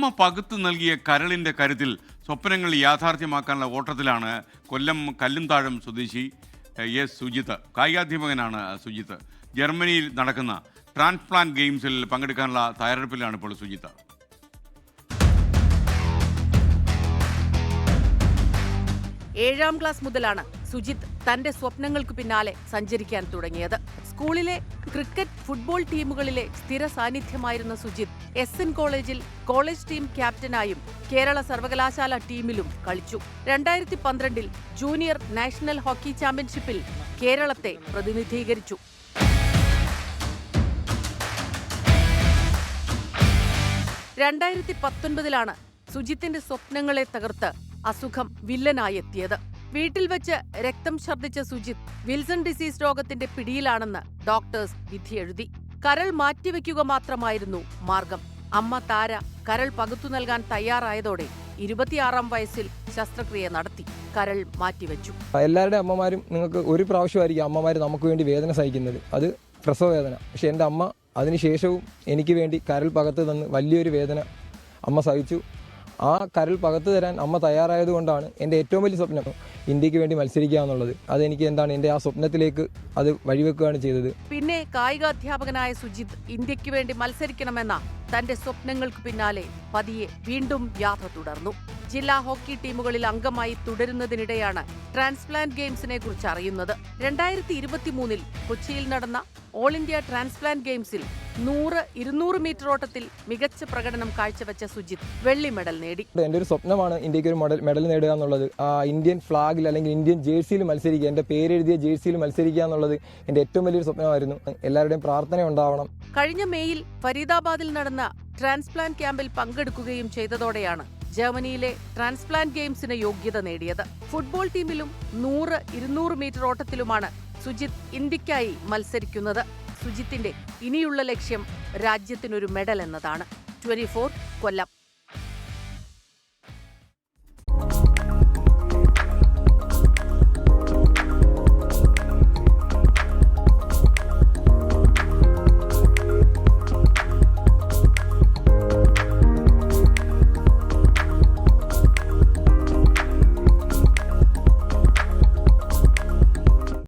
അമ്മ പകുത്തു നൽകിയ കരളിൻ്റെ കരുത്തിൽ സ്വപ്നങ്ങൾ യാഥാർത്ഥ്യമാക്കാനുള്ള ഓട്ടത്തിലാണ് കൊല്ലം കല്ലുംതാഴം സ്വദേശി എസ് സുജിത്ത്. കായികാധ്യാപകനാണ് സുജിത്ത്. ജർമ്മനിയിൽ നടക്കുന്ന ട്രാൻസ്പ്ലാന്റ് ഗെയിംസിൽ പങ്കെടുക്കാനുള്ള തയ്യാറെടുപ്പിലാണ് ഇപ്പോൾ സുജിത്ത്. ഏഴാം ക്ലാസ് മുതലാണ് സുജിത്ത് തന്റെ സ്വപ്നങ്ങൾക്ക് പിന്നാലെ സഞ്ചരിക്കാൻ തുടങ്ങിയത്. സ്കൂളിലെ ക്രിക്കറ്റ്, ഫുട്ബോൾ ടീമുകളിലെ സ്ഥിര സാന്നിധ്യമായിരുന്ന സുജിത്ത് SN കോളേജിൽ കോളേജ് ടീം ക്യാപ്റ്റനായും കേരള സർവകലാശാല ടീമിലും കളിച്ചു. 2012 ജൂനിയർ നാഷണൽ ഹോക്കി ചാമ്പ്യൻഷിപ്പിൽ കേരളത്തെ പ്രതിനിധീകരിച്ചു. 2019 സുജിത്തിന്റെ സ്വപ്നങ്ങളെ തകർത്ത് അസുഖം വില്ലനായി എത്തിയത്. വീട്ടിൽ വെച്ച് രക്തം ഛർദ്ദിച്ച സുജിത്ത് വിൽസൺ ഡിസീസ് രോഗത്തിന്റെ പിടിയിലാണെന്ന് ഡോക്ടേഴ്സ് വിധിയെഴുതി. കരൾ മാറ്റിവെക്കുക മാത്രമായിരുന്നു മാർഗം. അമ്മ താര കരൾ പകുത്തു നൽകാൻ തയ്യാറായതോടെ 26-ാം വയസ്സിൽ ശസ്ത്രക്രിയ നടത്തി കരൾ മാറ്റിവെച്ചു. എല്ലാവരുടെ അമ്മമാരും നിങ്ങൾക്ക് ഒരു പ്രാവശ്യമായിരിക്കും അമ്മമാർ നമുക്ക് വേണ്ടി വേദന സഹിക്കുന്നത്, അത് പ്രസവ വേദന. പക്ഷെ എൻ്റെ അമ്മ അതിനുശേഷവും എനിക്ക് വേണ്ടി കരൾ പകത്ത് തന്ന് വലിയൊരു വേദന അമ്മ സഹിച്ചു. ആ കരൾ പകത്ത് തരാൻ അമ്മ തയ്യാറായതുകൊണ്ടാണ് എൻ്റെ ഏറ്റവും വലിയ സ്വപ്നം ഇന്ത്യക്ക് വേണ്ടി മത്സരിക്കുക എന്നുള്ളത്. അതെനിക്ക് എൻ്റെ ആ സ്വപ്നത്തിലേക്ക് അത് വഴിവെക്കുകയാണ് ചെയ്തത്. പിന്നെ കായികാധ്യാപകനായ സുജിത്ത് ഇന്ത്യക്ക് വേണ്ടി മത്സരിക്കണമെന്ന തന്റെ സ്വപ്നങ്ങൾക്ക് പിന്നാലെ പതിയെ വീണ്ടും യാത്ര തുടർന്നു. ജില്ലാ ഹോക്കി ടീമുകളിൽ അംഗമായി തുടരുന്നതിനിടെയാണ് ട്രാൻസ്പ്ലാന്റ് ഗെയിംസിനെ കുറിച്ച് അറിയുന്നത്. 2023 കൊച്ചിയിൽ നടന്ന ഓൾ ഇന്ത്യ ട്രാൻസ്പ്ലാന്റ് ഗെയിംസിൽ 100-200 മീറ്റർ ഓട്ടത്തിൽ മികച്ച പ്രകടനം കാഴ്ചവെച്ച സുജിത്ത് വെള്ളി മെഡൽ നേടി. എൻ്റെ ഒരു സ്വപ്നമാണ് ഇന്ത്യക്ക് ഒരു മെഡൽ നേടുക എന്നുള്ളത്. ആ ഇന്ത്യൻ ഫ്ലാഗിൽ അല്ലെങ്കിൽ ഇന്ത്യൻ ജേഴ്സിയിൽ മത്സരിക്കുക, എൻ്റെ പേരെഴുതിയ ജേഴ്സിയിൽ മത്സരിക്കുക എന്നുള്ളത് എൻ്റെ ഏറ്റവും വലിയൊരു സ്വപ്നമായിരുന്നു. എല്ലാവരുടെയും പ്രാർത്ഥന ഉണ്ടാവണം. കഴിഞ്ഞ മെയ്യിൽ ഫരീദാബാദിൽ നടന്ന ട്രാൻസ്പ്ലാന്റ് ക്യാമ്പിൽ പങ്കെടുക്കുകയും ചെയ്തതോടെയാണ് ജർമ്മനിയിലെ ട്രാൻസ്പ്ലാന്റ് ഗെയിംസിന് യോഗ്യത നേടിയത്. ഫുട്ബോൾ ടീമിലും 100-200 മീറ്റർ ഓട്ടത്തിലുമാണ് സുജിത്ത് ഇന്ത്യക്കായി മത്സരിക്കുന്നത്. സുജിത്തിന്റെ ഇനിയുള്ള ലക്ഷ്യം രാജ്യത്തിനൊരു മെഡൽ എന്നതാണ്. 24 കൊല്ലം.